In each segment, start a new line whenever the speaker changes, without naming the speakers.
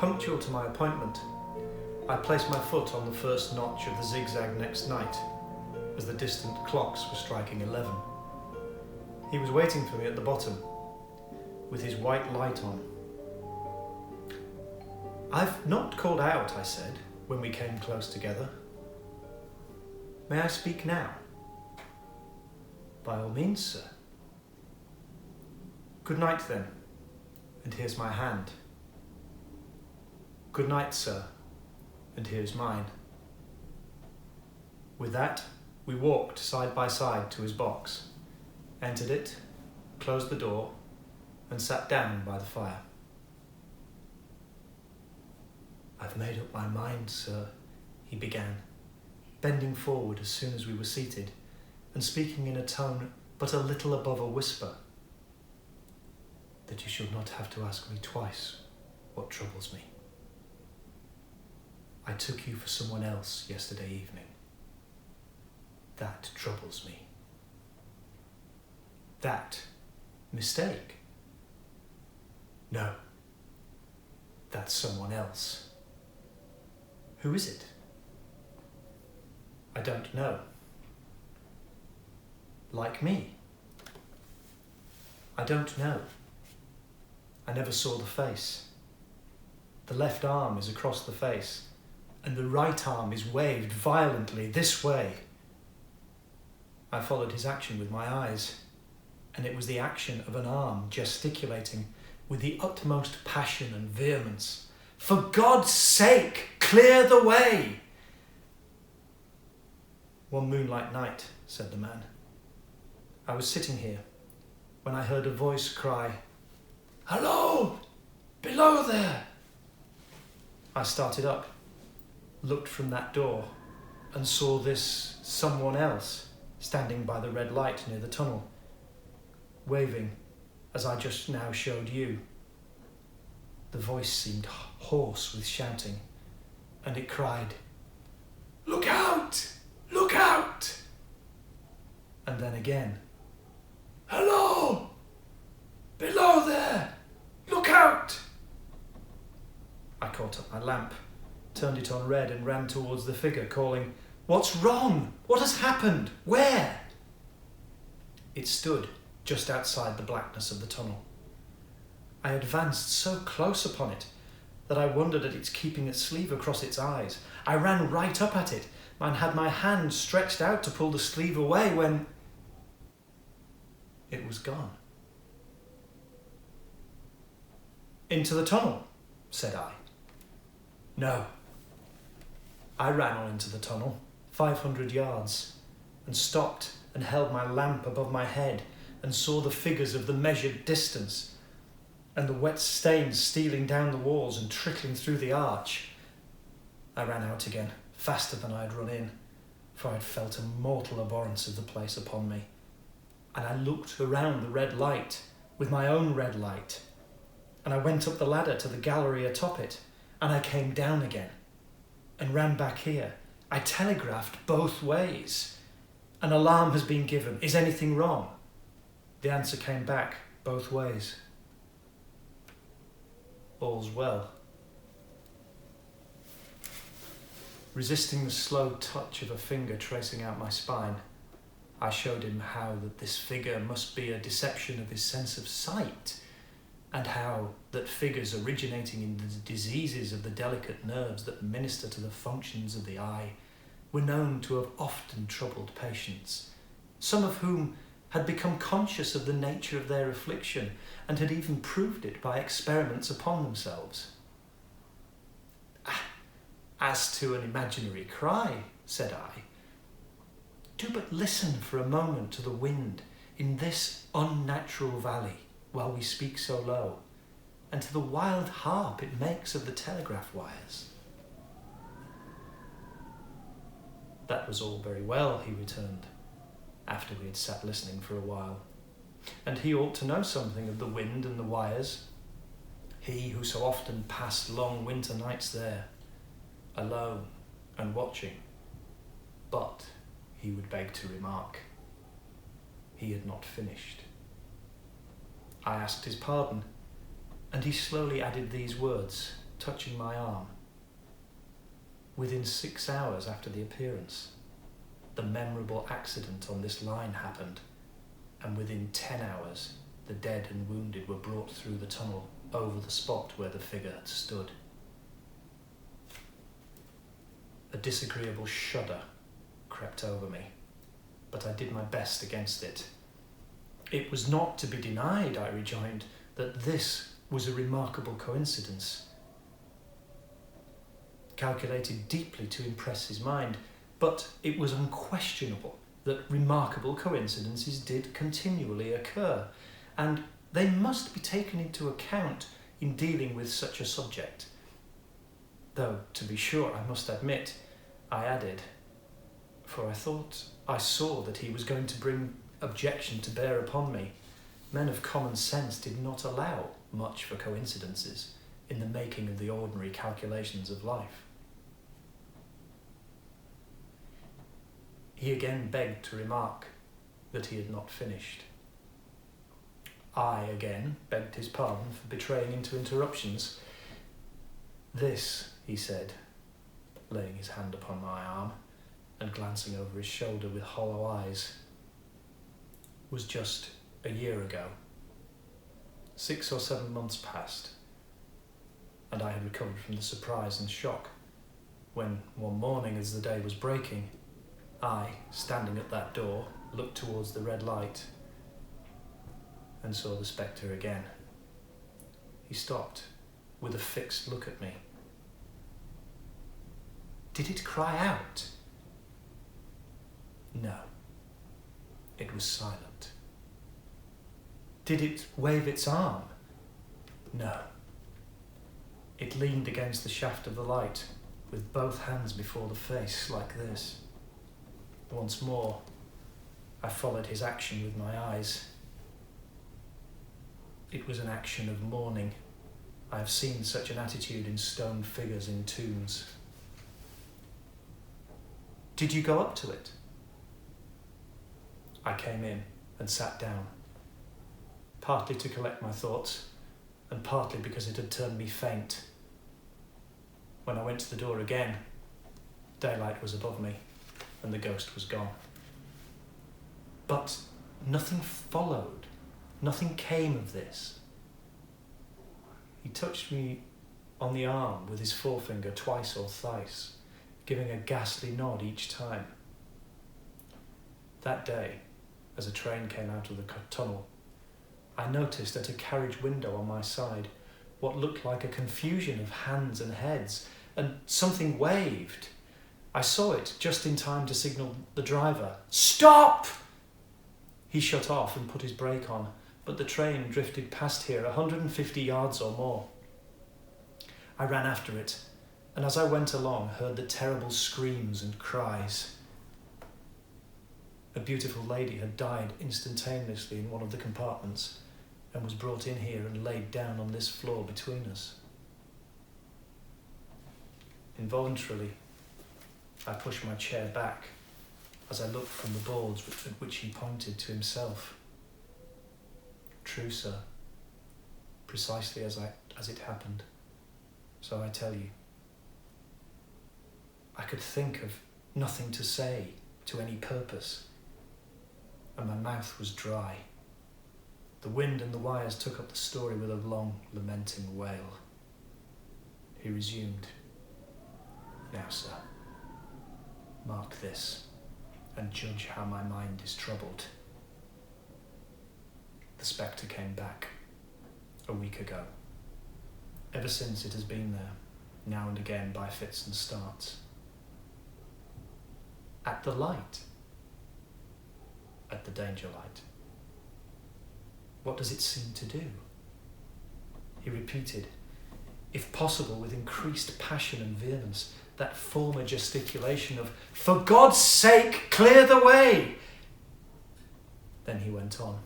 Punctual to my appointment, I placed my foot on the first notch of the zigzag next night, as the distant clocks were striking 11. He was waiting for me at the bottom, with his white light on. "I've not called out," I said, when we came close together. "May I speak now?" "By all means, sir." "Good night, then, and here's my hand." "Good night, sir, and here's mine." With that, we walked side by side to his box, entered it, closed the door, and sat down by the fire. "I've made up my mind, sir," he began, bending forward as soon as we were seated, and speaking in a tone but a little above a whisper, "that you should not have to ask me twice what troubles me. I took you for someone else yesterday evening. That troubles me." "That mistake?" "No, that's someone else." "Who is it?" "I don't know." "Like me?" "I don't know. I never saw the face. The left arm is across the face, and the right arm is waved violently this way." I followed his action with my eyes, and it was the action of an arm gesticulating with the utmost passion and vehemence. "For God's sake, clear the way!" "One moonlight night," said the man, "I was sitting here when I heard a voice cry, 'Hello! Below there!' I started up, looked from that door, and saw this someone else standing by the red light near the tunnel, waving as I just now showed you. The voice seemed hoarse with shouting, and it cried, 'Look out! Look out!' And then again, 'Hello! Below there! Look out!' I caught up my lamp, turned it on red, and ran towards the figure, calling, 'What's wrong? What has happened? Where?' It stood just outside the blackness of the tunnel. I advanced so close upon it that I wondered at its keeping its sleeve across its eyes. I ran right up at it and had my hand stretched out to pull the sleeve away when it was gone. "Into the tunnel," said I. "No." I ran on into the tunnel, 500 yards, and stopped and held my lamp above my head and saw the figures of the measured distance and the wet stains stealing down the walls and trickling through the arch. I ran out again, faster than I had run in, for I had felt a mortal abhorrence of the place upon me. And I looked around the red light with my own red light, and I went up the ladder to the gallery atop it, and I came down again and ran back here. I telegraphed both ways. "An alarm has been given. Is anything wrong?" The answer came back both ways. "All's well." Resisting the slow touch of a finger tracing out my spine, I showed him how that this figure must be a deception of his sense of sight, and how that figures originating in the diseases of the delicate nerves that minister to the functions of the eye were known to have often troubled patients, some of whom had become conscious of the nature of their affliction and had even proved it by experiments upon themselves. "As to an imaginary cry," said I, "do but listen for a moment to the wind in this unnatural valley while we speak so low, and to the wild harp it makes of the telegraph wires." "That was all very well," he returned, after we had sat listening for a while, "and he ought to know something of the wind and the wires, he who so often passed long winter nights there, alone and watching. But," he would beg to remark, he had not finished. I asked his pardon, and he slowly added these words touching my arm. Within 6 hours after the appearance, the memorable accident on this line happened, and within 10 hours, the dead and wounded were brought through the tunnel over the spot where the figure had stood. A disagreeable shudder crept over me, but I did my best against it. It was not to be denied, I rejoined, that this was a remarkable coincidence, calculated deeply to impress his mind, but it was unquestionable that remarkable coincidences did continually occur, and they must be taken into account in dealing with such a subject. Though, to be sure, I must admit, I added, for I thought I saw that he was going to bring objection to bear upon me. Men of common sense did not allow much for coincidences in the making of the ordinary calculations of life. He again begged to remark that he had not finished. I again begged his pardon for betraying into interruptions. This, he said, laying his hand upon my arm and glancing over his shoulder with hollow eyes, was just a year ago. 6 or 7 months passed, and I had recovered from the surprise and shock when, one morning as the day was breaking, I, standing at that door, looked towards the red light and saw the spectre again. He stopped with a fixed look at me. Did it cry out? No. It was silent. Did it wave its arm? No. It leaned against the shaft of the light with both hands before the face, like this. Once more, I followed his action with my eyes. It was an action of mourning. I have seen such an attitude in stone figures in tombs. Did you go up to it? I came in and sat down, partly to collect my thoughts, and partly because it had turned me faint. When I went to the door again, daylight was above me, and the ghost was gone. But nothing followed. Nothing came of this. He touched me on the arm with his forefinger twice or thrice, giving a ghastly nod each time. That day, as a train came out of the tunnel, I noticed at a carriage window on my side what looked like a confusion of hands and heads, and something waved. I saw it just in time to signal the driver. Stop! He shut off and put his brake on, but the train drifted past here 150 yards or more. I ran after it, and as I went along, heard the terrible screams and cries. A beautiful lady had died instantaneously in one of the compartments and was brought in here and laid down on this floor between us. Involuntarily, I pushed my chair back as I looked from the boards at which he pointed to himself. True, sir, precisely as it happened. So I tell you. I could think of nothing to say to any purpose, and my mouth was dry. The wind and the wires took up the story with a long, lamenting wail. He resumed. Now, sir, mark this, and judge how my mind is troubled. The spectre came back a week ago. Ever since it has been there, now and again by fits and starts. At the light. At the danger light. What does it seem to do? He repeated, if possible with increased passion and vehemence, that former gesticulation of, for God's sake, clear the way! Then he went on.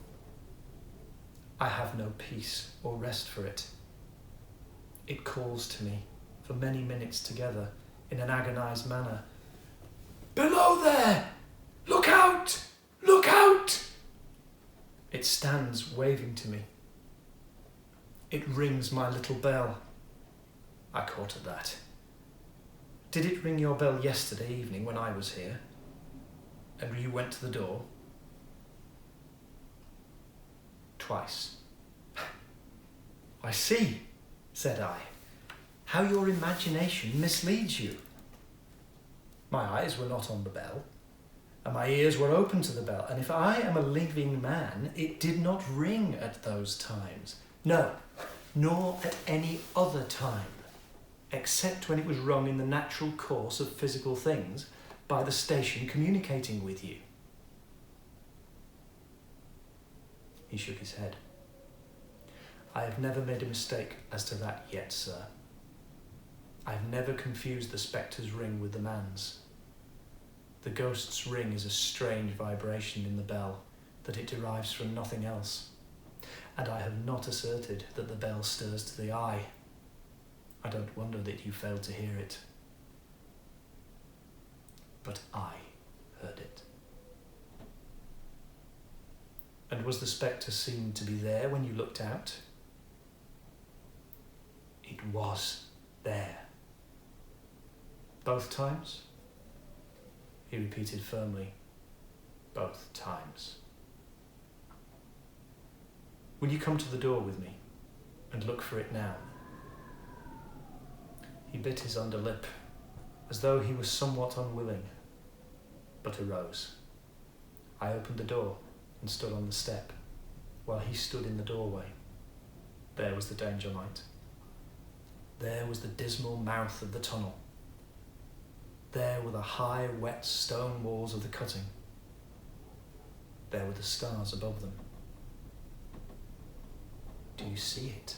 I have no peace or rest for it. It calls to me for many minutes together in an agonized manner. Below there! Look out! Look out! It stands waving to me. It rings my little bell. I caught at that. Did it ring your bell yesterday evening when I was here? And you went to the door? Twice. I see, said I, how your imagination misleads you. My eyes were not on the bell, and my ears were open to the bell, and if I am a living man, it did not ring at those times. No, nor at any other time, except when it was rung in the natural course of physical things by the station communicating with you. He shook his head. I have never made a mistake as to that yet, sir. I have never confused the spectre's ring with the man's. The ghost's ring is a strange vibration in the bell, that it derives from nothing else. And I have not asserted that the bell stirs to the eye. I don't wonder that you failed to hear it. But I heard it. And was the spectre seen to be there when you looked out? It was there. Both times? He repeated firmly. Both times. Will you come to the door with me and look for it now? He bit his underlip, as though he was somewhat unwilling, but arose. I opened the door and stood on the step, while he stood in the doorway. There was the danger light. There was the dismal mouth of the tunnel. There were the high, wet stone walls of the cutting. There were the stars above them. Do you see it?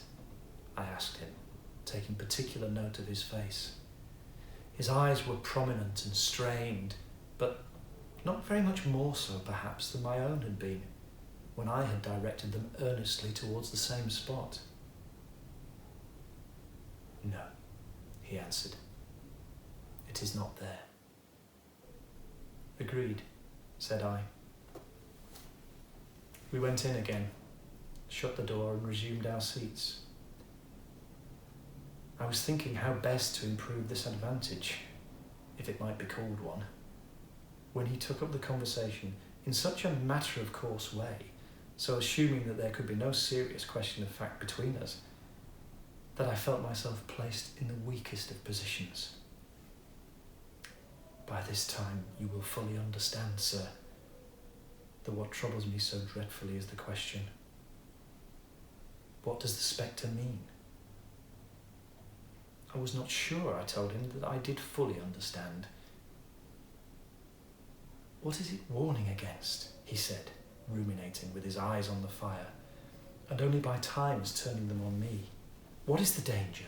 I asked him, taking particular note of his face. His eyes were prominent and strained, but not very much more so, perhaps, than my own had been, when I had directed them earnestly towards the same spot. No, he answered. It is not there. Agreed, said I. We went in again, shut the door and resumed our seats. I was thinking how best to improve this advantage, if it might be called one, when he took up the conversation in such a matter-of-course way, so assuming that there could be no serious question of fact between us, that I felt myself placed in the weakest of positions. By this time you will fully understand, sir, that what troubles me so dreadfully is the question, what does the spectre mean? I was not sure, I told him, that I did fully understand. What is it warning against? He said, ruminating with his eyes on the fire, and only by times turning them on me. What is the danger?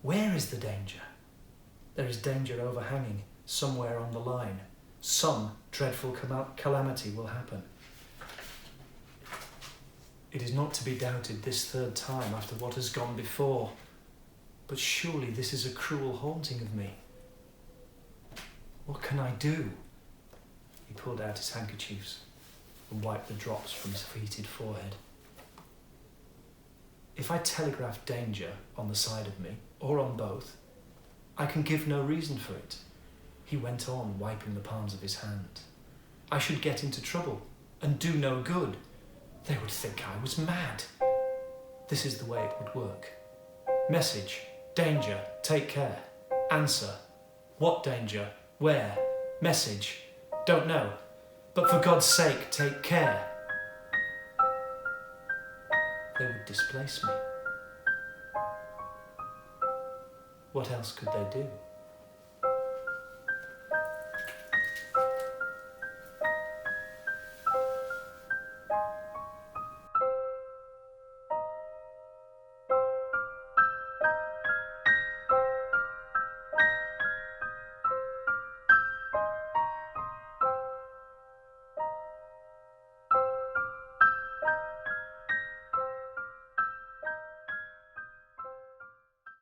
Where is the danger? There is danger overhanging somewhere on the line. Some dreadful calamity will happen. It is not to be doubted this third time after what has gone before, but surely this is a cruel haunting of me. What can I do? He pulled out his handkerchiefs and wiped the drops from his heated forehead. If I telegraph danger on the side of me, or on both, I can give no reason for it. He went on, wiping the palms of his hand. I should get into trouble and do no good. They would think I was mad. This is the way it would work. Message, danger, take care. Answer, what danger, where? Message, don't know, but for God's sake, take care. They would displace me. What else could they do?